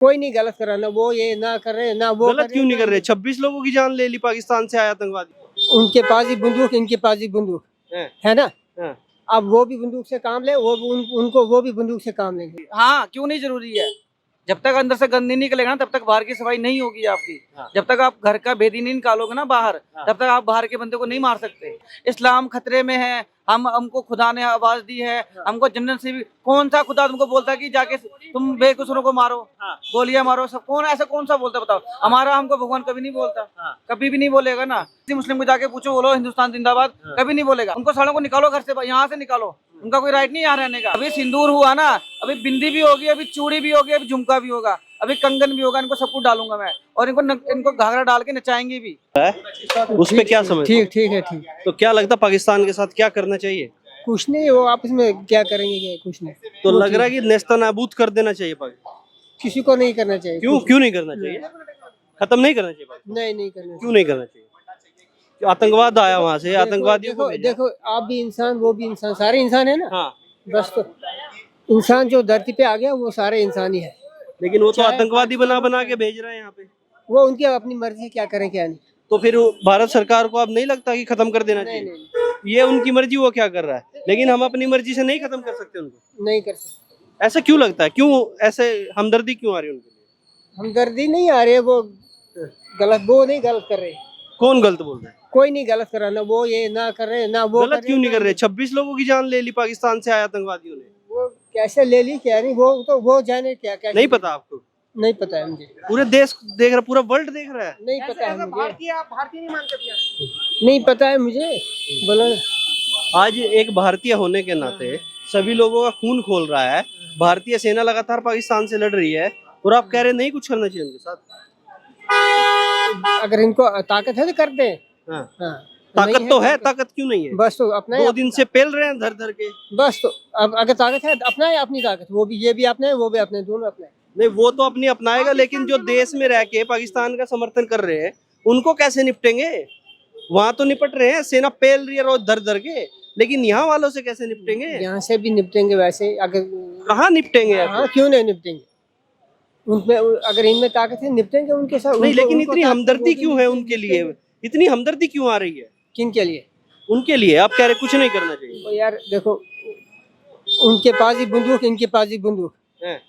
कोई नहीं गलत कर रहा, ना वो ये ना कर रहे ना वो गलत क्यों नहीं कर रहे? 26 लोगों की जान ले ली पाकिस्तान से आए आतंकवादी। उनके पास ही बंदूक, इनके पास ही बंदूक है ना। हाँ। अब वो भी बंदूक से काम ले, वो भी उनको वो भी बंदूक से काम लेंगे। हाँ, क्यों नहीं जरूरी है? जब तक अंदर से गंद नहीं निकलेगा ना तब तक बाहर की सफाई नहीं होगी आपकी। हाँ। जब तक आप घर का भेदी नहीं निकालोगे ना बाहर, हाँ। तब तक आप बाहर के बंदे को नहीं मार सकते। इस्लाम खतरे में है, हमको खुदा ने आवाज दी है, हमको जन्नत से भी। कौन सा खुदा तुमको बोलता है कि जाके तुम बेकसूरों को मारो, गोलियां मारो? सब कौन ऐसा कौन सा बोलता है बताओ? हमारा हमको भगवान कभी नहीं बोलता, कभी भी नहीं बोलेगा ना। किसी मुस्लिम को जाके पूछो, बोलो हिंदुस्तान जिंदाबाद, कभी नहीं बोलेगा। उनको सालों को निकालो घर से, यहाँ से निकालो, उनका कोई राइट नहीं यहाँ रहने का। अभी सिंदूर हुआ ना, अभी बिंदी भी होगी, अभी चूड़ी भी होगी, अभी झुमका भी होगा, अभी कंगन भी होगा। इनको सब कुछ डालूंगा मैं, और इनको घाघरा डाल के नचाएंगे भी। उस पे क्या समझ? ठीक ठीक है, ठीक। तो क्या लगता पाकिस्तान के साथ क्या करना चाहिए? कुछ नहीं, वो आपस में क्या करेंगे, क्या कुछ नहीं। तो लग रहा है कि नेस्तनाबूद कर देना चाहिए पाकिस्तान। किसी को नहीं करना चाहिए। क्यों नहीं करना चाहिए? खत्म नहीं करना चाहिए पाकिस्तान? नहीं करना क्यों नहीं करना चाहिए? आतंकवाद आया वहां से, आतंकवादियों को भेजा। देखो, आप भी इंसान, वो भी इंसान, सारे इंसान है ना। हाँ। बस तो इंसान जो धरती पे आ गया वो सारे इंसान ही है। लेकिन वो तो आतंकवादी बना के भेज रहे हैं यहाँ पे। वो उनकी अपनी मर्जी, क्या करें क्या नहीं। तो फिर भारत सरकार को अब नहीं लगता कि खत्म कर देना चाहिए? नहीं ये उनकी मर्जी, वो क्या कर रहा है, लेकिन हम अपनी मर्जी से नहीं खत्म कर सकते उनको। नहीं कर सकते। ऐसा क्यों लगता है? क्यों ऐसे हमदर्दी क्यों आ रही है उनके लिए? हमदर्दी नहीं आ रही है, वो गलत, वो नहीं गलत कर रहे। कौन गलत बोल रहा है? कोई नहीं गलत कर रहा, ना वो ये ना कर रहे ना वो गलत क्यों नहीं कर रहे? 26 लोगों की जान ले ली पाकिस्तान से आए आतंकवादियों ने। वो कैसे ले ली क्या नहीं, वो तो वो जाने क्या क्या। नहीं पता आपको? नहीं पता है मुझे। पूरे देश देख रहा, पूरा वर्ल्ड देख रहा है। नहीं पता है मुझे। भारतीय नहीं मानते, नहीं पता है मुझे, बोलो ना। आज एक भारतीय होने के नाते सभी लोगों का खून खोल रहा है। भारतीय सेना लगातार पाकिस्तान से लड़ रही है और आप कह रहे नहीं कुछ करना चाहिए उनके साथ। अगर इनको ताकत है तो कर दे। हाँ। हाँ, ताकत तो है, ताकत क्यों नहीं है? बस तो अपना 2 दिन से पेल रहे हैं धर धर के। बस तो अब अगर ताकत है अपना है, अपनी ताकत, वो भी, ये भी अपने है, वो भी अपने, दोनों अपने। नहीं, वो तो अपनी अपनाएगा, लेकिन जो देश में रह के पाकिस्तान का समर्थन कर रहे हैं उनको कैसे निपटेंगे? वहां तो निपट रहे हैं, सेना पेल रही है रोज धर धर के, लेकिन यहाँ वालों से कैसे निपटेंगे? यहाँ से भी निपटेंगे वैसे, अगर कहाँ निपटेंगे? हाँ, क्यों नहीं निपटेंगे? उनमें अगर इनमें ताकत है, निपटेंगे उनके साथ। नहीं, लेकिन इतनी हमदर्दी क्यों है उनके लिए? इतनी हमदर्दी क्यों आ रही है? किन के लिए? उनके लिए आप कह रहे कुछ नहीं करना चाहिए? तो यार देखो, उनके पास ही बंदूक, इनके पास ही बंदूक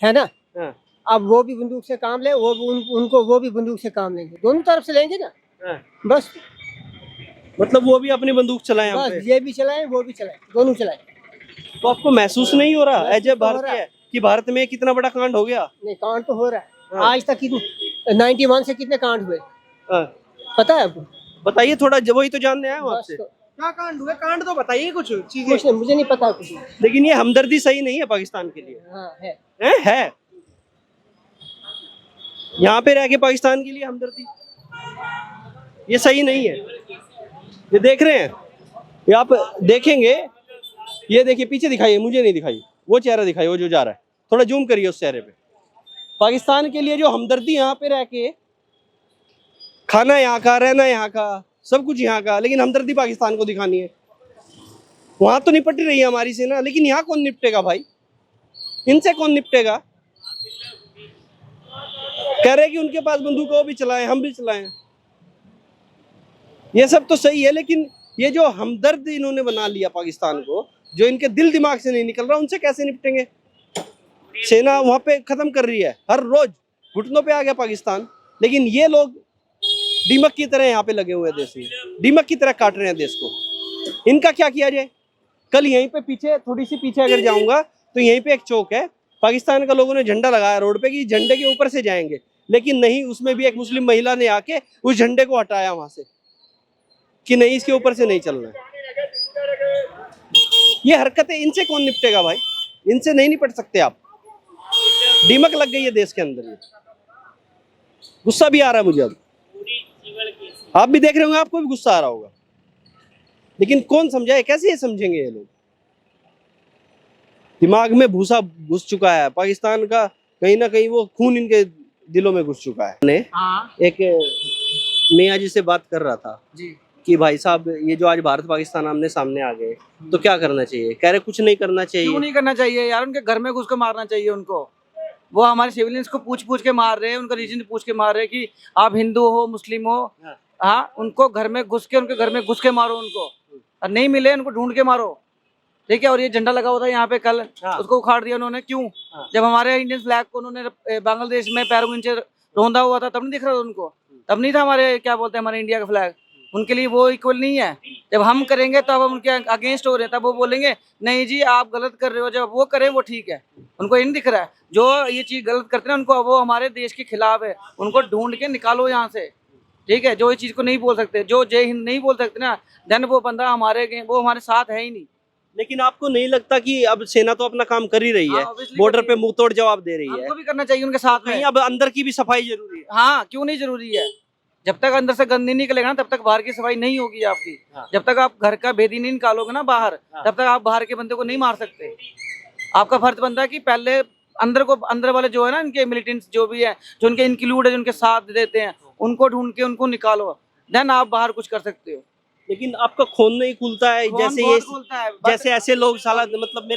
है ना। हाँ। अब वो भी बंदूक से काम ले, वो भी उनको वो भी बंदूक से काम लेंगे, दोनों तरफ से लेंगे ना। हाँ। बस मतलब वो भी अपनी बंदूक चलाएं यहाँ बस, पे। ये भी चलाएं, वो भी चलाएं, दोनों चलाएं। तो आपको महसूस नहीं हो रहा एज ए भारतीय कि भारत में कितना बड़ा कांड हो गया? नहीं, कांड तो हो रहा है। हाँ। आज तक कितने 91 से कितने कांड हुए हाँ। पता है आपको? बताइए थोड़ा, वही तो जानने आया हूँ बस आपसे। तो, क्या कांड हुए? कांड तो बताइए कुछ चीजें। कुछ नहीं, मुझे नहीं पता कुछ नहीं। लेकिन ये हमदर्दी सही नहीं है पाकिस्तान के लिए। हाँ है। है। यहाँ पे रह के पाकिस्तान के लिए हमदर्दी, ये सही नहीं है। ये देख रहे हैं, ये आप देखेंगे, ये देखिए पीछे दिखाइए, मुझे नहीं दिखाइए, वो चेहरा दिखाइए, वो जो जा रहा है, थोड़ा जूम करिए उस चेहरे पे। पाकिस्तान के लिए जो हमदर्दी, यहाँ पे रह के खाना यहाँ का, रहना यहाँ का, सब कुछ यहाँ का, लेकिन हमदर्दी पाकिस्तान को दिखानी है। वहां तो निपट रही है हमारी सेना, लेकिन यहाँ कौन निपटेगा भाई? इनसे कौन निपटेगा? कह रहे कि उनके पास बंदूक, वो भी चलाएं, हम भी चलाएं। ये सब तो सही है, लेकिन ये जो हमदर्द इन्होंने बना लिया पाकिस्तान को, जो इनके दिल दिमाग से नहीं निकल रहा, उनसे कैसे निपटेंगे? सेना वहां पे खत्म कर रही है, हर रोज घुटनों पे आ गया पाकिस्तान, लेकिन ये लोग दीमक की तरह यहाँ पे लगे हुए हैं, देश में दीमक की तरह काट रहे हैं देश को। इनका क्या किया जाए? कल यहीं पे पीछे, थोड़ी सी पीछे अगर जाऊंगा तो यहीं पे एक चौक है, पाकिस्तान का लोगों ने झंडा लगाया रोड पे कि झंडे के ऊपर से जाएंगे, लेकिन नहीं, उसमें भी एक मुस्लिम महिला ने आके उस झंडे को हटाया वहां से कि नहीं, इसके ऊपर से नहीं चलना है। ये हरकतें, इनसे कौन निपटेगा भाई? इनसे नहीं निपट सकते आप। दीमक लग गई है देश के अंदर। ये गुस्सा भी आ रहा है मुझे अब। आप भी देख रहे होंगे, आपको भी गुस्सा आ रहा होगा, लेकिन कौन समझाए? कैसे ये समझेंगे ये लोग? दिमाग में भूसा घुस चुका है पाकिस्तान का, कहीं ना कहीं वो खून इनके दिलों में घुस चुका है। एक मियाँ जी से बात कर रहा था जी कि भाई साहब, ये जो आज भारत पाकिस्तान आमने सामने आ गए, तो क्या करना चाहिए? कह रहे कुछ नहीं करना चाहिए। क्यों नहीं करना चाहिए यार? उनके घर में घुस के मारना चाहिए उनको। वो हमारे सिविलियंस को पूछ पूछ के मार रहे हैं, उनका रीजन पूछ के मार रहे हैं कि आप हिंदू हो मुस्लिम हो। हाँ, उनको घर में घुस के उनके घर में घुस के मारो उनको, और नहीं मिले उनको ढूंढ के मारो। ठीक है, और ये झंडा लगा हुआ था यहाँ पे कल, उसको उखाड़ दिया उन्होंने। क्यों? जब हमारे इंडियन फ्लैग को उन्होंने बांग्लादेश में पैरों के नीचे रौंदा हुआ था, तब नहीं दिख रहा था उनको? तब नहीं था हमारे, क्या बोलते हैं, हमारे इंडिया का फ्लैग। उनके लिए वो इक्वल नहीं है। जब हम करेंगे तब हम उनके अगेंस्ट हो रहे हैं, तब वो बोलेंगे नहीं जी आप गलत कर रहे हो। जब वो करें वो ठीक है, उनको ये नहीं दिख रहा है। जो ये चीज गलत करते हैं उनको, वो हमारे देश के खिलाफ है, उनको ढूंढ के निकालो यहाँ से। ठीक है, जो इस चीज को नहीं बोल सकते, जो जय हिंद नहीं बोल सकते ना, देन वो बंदा वो हमारे साथ है ही नहीं। लेकिन आपको नहीं लगता कि अब सेना तो अपना काम कर ही रही है, हाँ, obviously बॉर्डर कर पे रही है। मुंह तोड़ जवाब दे रही है, हमको भी करना चाहिए उनके साथ में। नहीं अब अंदर की भी सफाई जरूरी है। हाँ, क्यों नहीं जरूरी है? जब तक अंदर से गंद नहीं निकलेगा ना, तब तक बाहर की सफाई नहीं होगी आपकी। जब तक आप घर का भेदी नहीं निकालोगे ना बाहर, तब तक आप बाहर के बंदे को नहीं मार सकते। आपका फर्ज बनता है कि पहले अंदर वाले जो है ना, इनके मिलिटेंट्स जो भी है, जो उनके इंक्लूड है, जो उनके साथ देते हैं, उनको ढूंढ के उनको निकालो, देन आप बाहर कुछ कर सकते हो। लेकिन आपका खून नहीं खुलता है खून जैसे बहुत ये, खुलता है, जैसे ऐसे लोग साला, मतलब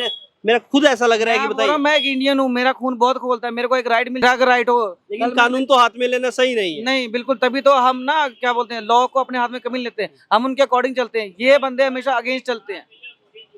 मेरा खुद ऐसा लग रहा है कि बताइए। मैं एक इंडियन हूँ, मेरा खून बहुत खोलता है। मेरे को एक राइट मिल रहा है, राइट हो, लेकिन कानून तो हाथ में लेना सही नहीं है। नहीं बिल्कुल, तभी तो हम ना, क्या बोलते हैं, लॉ को अपने हाथ में कभी नहीं लेते हैं, हम उनके अकॉर्डिंग चलते हैं। ये बंदे हमेशा अगेंस्ट चलते हैं।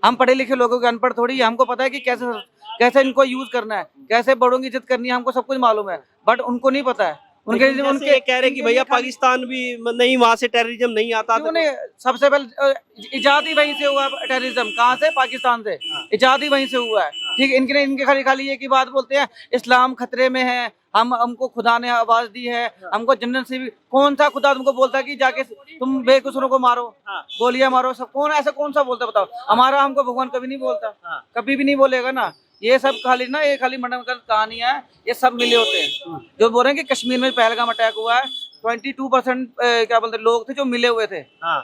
हम पढ़े लिखे लोगों के अनपढ़ थोड़ी है, हमको पता है कि कैसे इनको यूज करना है, कैसे बड़ों की इज्जत करनी है, हमको सब कुछ मालूम है, बट उनको नहीं पता है। उनके ये कह रहे हैं कि भैया पाकिस्तान भी नहीं, वहां से टेररिज्म नहीं आता। क्यों नहीं? सबसे पहले इजाद ही वहीं से हुआ टेररिज्म। कहाँ से? पाकिस्तान से। इजाद ही वहीं से हुआ है। ठीक है, इनके खाली एक ही बात बोलते हैं, इस्लाम खतरे में है, हमको खुदा ने आवाज दी है, हमको जन्नत से भी। कौन सा खुदा तुमको बोलता है कि जाके तुम बेकसूरों को मारो, गोलियां मारो? सब कौन सा बोलता बताओ? हमारा हमको भगवान कभी नहीं बोलता, कभी भी नहीं बोलेगा ना। ये सब खाली मंडन कहानी है, ये सब मिले होते हैं। जो बोल रहे हैं कि कश्मीर में पहलगाम अटैक हुआ है, 22% क्या बोलते हैं लोग थे जो मिले हुए थे,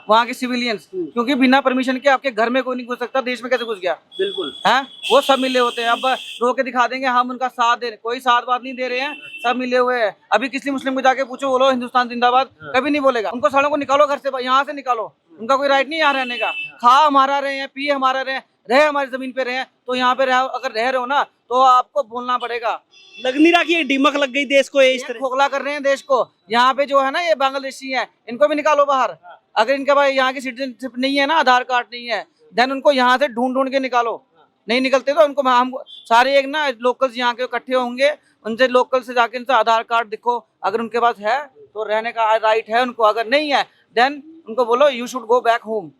वहाँ के सिविलियंस, क्योंकि बिना परमिशन के आपके घर में कोई नहीं घुस सकता, देश में कैसे घुस गया? बिल्कुल है, वो सब मिले होते हैं। अब रो के दिखा देंगे हम उनका साथ दे रहे, कोई साथ बात नहीं दे रहे हैं, सब मिले हुए हैं। अभी किसी मुस्लिम को जाके पूछो, बोलो हिंदुस्तान जिंदाबाद, कभी नहीं बोलेगा। उनको सालों को निकालो घर से, यहाँ से निकालो, उनका कोई राइट नहीं यहाँ रहने का। खा हमारा रहे हैं, पी हमारा रहे, हमारी जमीन पे रहे, तो यहाँ पे अगर रह रहे हो ना, तो आपको बोलना पड़ेगा। लग नहीं रहा कि ये दिमक लग गई देश को, इस तरह खोखला कर रहे हैं देश को। यहाँ पे जो है ना, ये बांग्लादेशी हैं, इनको भी निकालो बाहर। अगर इनके पास यहाँ की सिटीजनशिप नहीं है ना, आधार कार्ड नहीं है, देन उनको यहाँ से ढूंढ के निकालो। नहीं निकलते तो उनको हम सारे एक ना लोकल्स यहाँ के इकट्ठे होंगे, उनसे लोकल से जाके इनसे आधार कार्ड दिखो, अगर उनके पास है तो रहने का राइट है उनको, अगर नहीं है देन उनको बोलो you should go back home.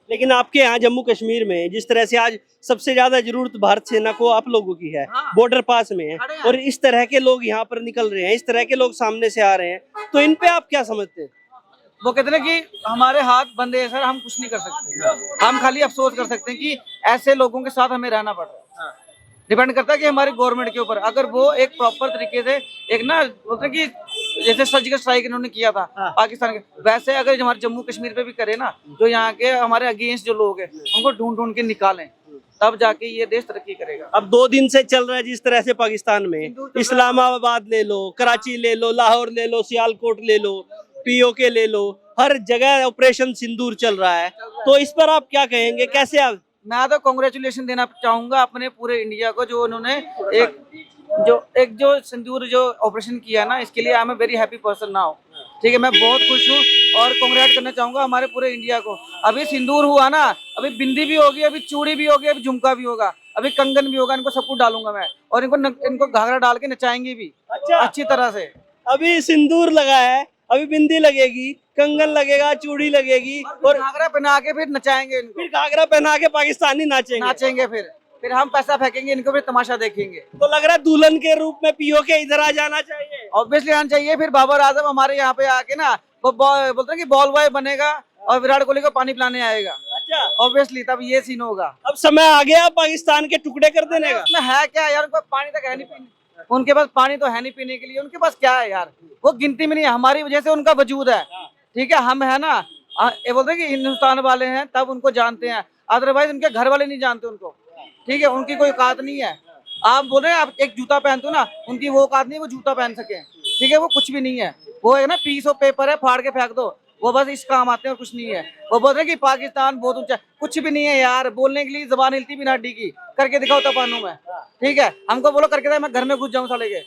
लेकिन आपके यहाँ जम्मू कश्मीर में जिस तरह से आज सबसे ज्यादा जरूरत भारत सेना को आप लोगों की है, बॉर्डर पास में है, और इस तरह के लोग यहाँ पर निकल रहे हैं, इस तरह के लोग सामने से आ रहे हैं, तो इन पे आप क्या समझते हैं? वो कहते हैं कि हमारे हाथ बंधे हैं सर, हम कुछ नहीं कर सकते। हम खाली अफसोस कर सकते हैं कि ऐसे लोगों के साथ हमें रहना पड़ रहा है। डिपेंड करता है कि हमारी गवर्नमेंट के ऊपर, अगर वो एक प्रॉपर तरीके से एक ना बोलते हैं कि जैसे सर्जिकल स्ट्राइक इन्होंने किया था पाकिस्तान के, वैसे अगर हमारे जम्मू कश्मीर पे भी करे ना, जो यहाँ के हमारे अगेंस्ट जो लोग हैं उनको ढूंढ के निकालें, तब जाके ये देश तरक्की करेगा। अब 2 दिन से चल रहा है जिस तरह से पाकिस्तान में, इस्लामाबाद ले लो, कराची ले लो, लाहौर ले लो, सियालकोट ले लो, POK ले लो, हर जगह ऑपरेशन सिंदूर चल रहा है, तो इस पर आप क्या कहेंगे? कैसे आप? मैं तो कांग्रेचुलेशन देना चाहूंगा अपने पूरे इंडिया को, जो उन्होंने जो सिंदूर जो ऑपरेशन किया ना, इसके लिए I am a very happy person now. ठीक है, मैं बहुत खुश हूँ और कांग्रेट करना चाहूंगा हमारे पूरे इंडिया को। अभी सिंदूर हुआ ना, अभी बिंदी भी होगी, अभी चूड़ी भी होगी, अभी झुमका भी होगा, अभी कंगन भी होगा, इनको सब कुछ डालूंगा मैं, और इनको घाघरा डाल के नचाएंगे भी अच्छी तरह से। अभी सिंदूर लगा है, अभी बिंदी लगेगी, कंगन लगेगा, चूड़ी लगेगी, और घाघरा पहना के फिर नचाएंगे इनको, फिर घाघरा पहना के पाकिस्तानी नाचेंगे, फिर हम पैसा फेंकेंगे इनको, फिर तमाशा देखेंगे। तो लग रहा है दुल्हन के रूप में POK इधर आ जाना चाहिए, ऑब्वियसली आना चाहिए। फिर बाबर आजम हमारे यहाँ पे आके ना, वो बोलते हैं कि बॉल बॉय बनेगा और विराट कोहली को पानी पिलाने आएगा। अच्छा, ऑब्वियसली तब ये सीन होगा। अब समय आ गया पाकिस्तान के टुकड़े कर देने का। उसमें है क्या यार, उनके पास पानी तक है नहीं पीने, उनके पास पानी तो है नहीं पीने के लिए, उनके पास क्या है यार, वो गिनती में नहीं है। हमारी वजह से उनका वजूद है। ठीक है, हम है ना, ये बोलते हैं कि हिंदुस्तान वाले हैं तब उनको जानते हैं, अदरवाइज उनके घर वाले नहीं जानते उनको। ठीक है, उनकी कोई औकात नहीं है। आप बोल रहे हैं आप एक जूता पहनते हो ना, उनकी वो औकात नहीं है वो जूता पहन सके। ठीक है, वो कुछ भी नहीं है, वो है ना पीस ऑफ पेपर है, फाड़ के फेंक दो, वो बस इस काम आते हैं और कुछ नहीं है। वो बोल रहे हैं कि पाकिस्तान बहुत ऊंचा, कुछ भी नहीं है यार, बोलने के लिए जबान हिलती भी ना हड्डी की, करके दिखाओ तब मानूं मैं। ठीक है, हमको बोलो करके दे, मैं घर में घुस जाऊं साले के।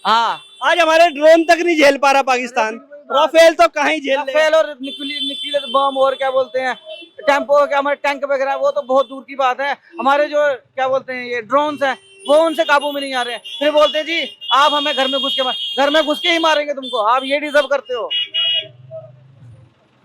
हाँ, आज हमारे ड्रोन तक नहीं झेल पा रहा पाकिस्तान, राफेल तो कहीं झेल लेगा। राफेल और निकले बम और क्या बोलते हैं टेम्पो, क्या हमारे टैंक वगैरह, वो तो बहुत दूर की बात है। हमारे जो क्या बोलते हैं ये ड्रोन्स हैं, वो उनसे काबू में नहीं आ रहे हैं। फिर बोलते हैं जी आप हमें घर में घुस के घर में घुस के ही मारेंगे तुमको, आप ये डिजर्व करते हो।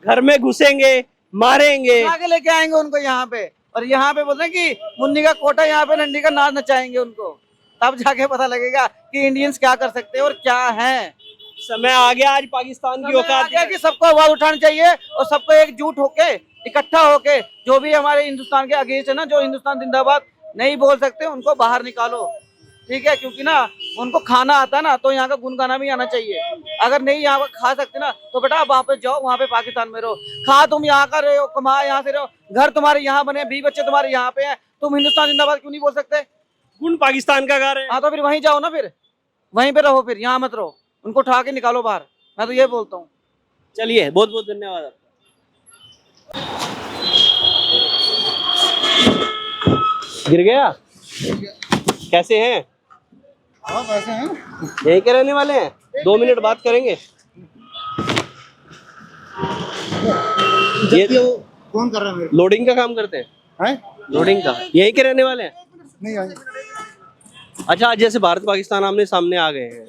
घर में घुसेंगे, मारेंगे, आगे लेके आएंगे उनको यहाँ पे, और यहाँ पे बोलते हैं कि मुन्नी का कोटा, यहाँ पे नंडी का नाच नचाएंगे उनको, तब जाके पता लगेगा कि इंडियंस क्या कर सकते हैं और क्या है। समय आ गया आज पाकिस्तान की औकात कि सबको आवाज उठानी चाहिए और सबको एकजुट होके इकट्ठा होके, जो भी हमारे हिंदुस्तान के अगेंस्ट है ना, जो हिंदुस्तान जिंदाबाद नहीं बोल सकते उनको बाहर निकालो, ठीक है। क्योंकि ना उनको खाना आता है ना, तो यहाँ का गुनगाना भी आना चाहिए। अगर नहीं यहाँ पर खा सकते ना, तो बेटा आप वहाँ पे जाओ, वहाँ पे पाकिस्तान में रहो, खा तुम यहाँ का रहे हो, कमा यहाँ से रहो, घर तुम्हारे यहाँ बने, 20 बच्चे तुम्हारे यहाँ पे हैं, तुम हिंदुस्तान जिंदाबाद क्यों नहीं बोल सकते? गुण पाकिस्तान का गा रहे हैं। हाँ, तो फिर वहीं जाओ ना, फिर वहीं पे रहो, फिर यहाँ मत रहो, उनको उठा के निकालो बाहर, मैं तो ये बोलता हूँ। चलिए, बहुत बहुत धन्यवाद आपका। गिर गया? कैसे हैं? हाँ वैसे हैं। यहीं के रहने वाले हैं? 2 मिनट बात करेंगे। ये कौन कर रहा है मेरे लोडिंग का काम करते हैं? हैं? लोडिंग का। यहीं के रहने वाले हैं? नहीं आए। अच्छा, आज जैसे भारत पाकिस्तान आमने सामने आ गए हैं,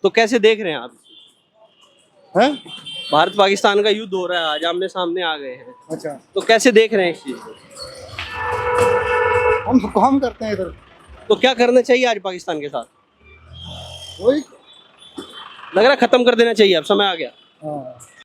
तो कैसे देख रहे हैं आप? हैं? भारत पाकिस्तान का युद्ध हो रहा है, आज आमने सामने आ गए हैं, अच्छा, तो कैसे देख रहे हैं इस चीज को? हम काम करते हैं इधर। तो क्या करना चाहिए आज पाकिस्तान के साथ? वही। लग रहा है खत्म कर देना चाहिए, अब समय आ गया। हाँ।